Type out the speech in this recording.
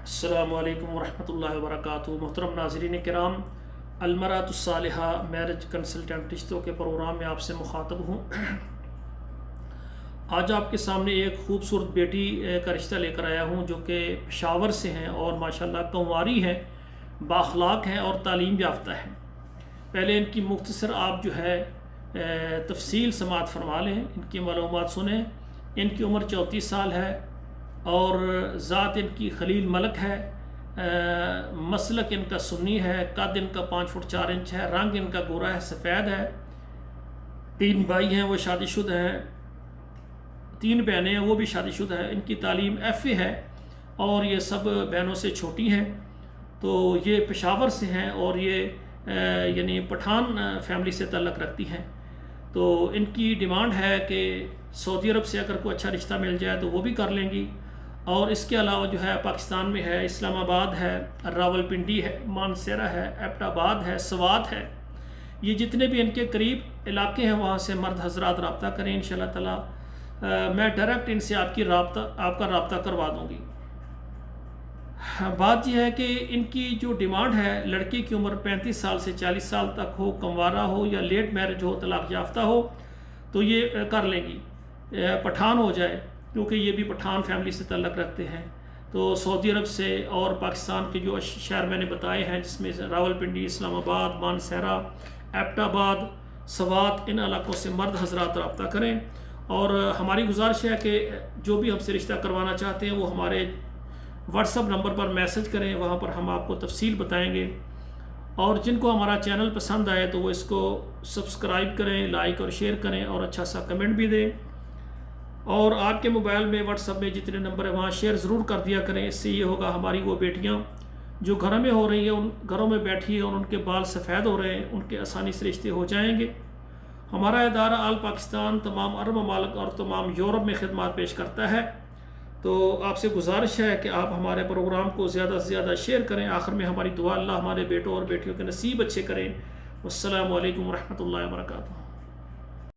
السلام علیکم ورحمۃ اللہ وبرکاتہ۔ محترم ناظرین کرام، المرأۃ الصالحہ میرج کنسلٹنٹ رشتوں کے پروگرام میں آپ سے مخاطب ہوں۔ آج آپ کے سامنے ایک خوبصورت بیٹی کا رشتہ لے کر آیا ہوں جو کہ پشاور سے ہیں اور ماشاءاللہ کنواری ہیں، بااخلاق ہیں اور تعلیم یافتہ ہیں۔ پہلے ان کی مختصر آپ جو ہے تفصیل سماعت فرما لیں، ان کی معلومات سنیں۔ ان کی عمر 34 سال ہے اور ذات ان کی خلیل ملک ہے، مسلک ان کا سنی ہے، قد ان کا 5 فٹ 4 انچ ہے، رنگ ان کا گورا ہے، سفید ہے۔ 3 بھائی ہیں، وہ شادی شدہ ہیں، 3 بہنیں ہیں، وہ بھی شادی شدہ ہیں۔ ان کی تعلیم FA ہے اور یہ سب بہنوں سے چھوٹی ہیں۔ تو یہ پشاور سے ہیں اور یہ یعنی پٹھان فیملی سے تعلق رکھتی ہیں۔ تو ان کی ڈیمانڈ ہے کہ سعودی عرب سے اگر کوئی اچھا رشتہ مل جائے تو وہ بھی کر لیں گی، اور اس کے علاوہ جو ہے پاکستان میں ہے، اسلام آباد ہے، راول پنڈی ہے، مانسہرہ ہے، ایبٹ آباد ہے، سوات ہے، یہ جتنے بھی ان کے قریب علاقے ہیں وہاں سے مرد حضرات رابطہ کریں انشاءاللہ تعالی۔ میں ڈائریکٹ ان سے آپ کا رابطہ کروا دوں گی۔ بات یہ ہے کہ ان کی جو ڈیمانڈ ہے، لڑکی کی عمر 35 سال سے 40 سال تک ہو، کنوارا ہو یا لیٹ میرج ہو، طلاق یافتہ ہو تو یہ کر لیں گی، پٹھان ہو جائے کیونکہ یہ بھی پٹھان فیملی سے تعلق رکھتے ہیں۔ تو سعودی عرب سے اور پاکستان کے جو شہر میں نے بتائے ہیں جس میں راول پنڈی، اسلام آباد، مانسہرہ، ایبٹ آباد، سوات، ان علاقوں سے مرد حضرات رابطہ کریں۔ اور ہماری گزارش ہے کہ جو بھی ہم سے رشتہ کروانا چاہتے ہیں وہ ہمارے واٹس ایپ نمبر پر میسج کریں، وہاں پر ہم آپ کو تفصیل بتائیں گے۔ اور جن کو ہمارا چینل پسند آئے تو وہ اس کو سبسکرائب کریں، لائک اور شیئر کریں اور اچھا سا کمنٹ بھی دیں۔ اور آپ کے موبائل میں واٹس ایپ میں جتنے نمبر ہیں وہاں شیئر ضرور کر دیا کریں، اس سے یہ ہوگا ہماری وہ بیٹیاں جو گھروں میں ہو رہی ہیں، ان گھروں میں بیٹھی ہیں اور ان کے بال سفید ہو رہے ہیں، ان کے آسانی سے رشتے ہو جائیں گے۔ ہمارا ادارہ آل پاکستان، تمام عرب ممالک اور تمام یورپ میں خدمات پیش کرتا ہے۔ تو آپ سے گزارش ہے کہ آپ ہمارے پروگرام کو زیادہ سے زیادہ شیئر کریں۔ آخر میں ہماری دعا اللہ ہمارے بیٹوں اور بیٹیوں کے نصیب اچھے کریں۔ والسلام علیکم ورحمۃ اللہ وبرکاتہ۔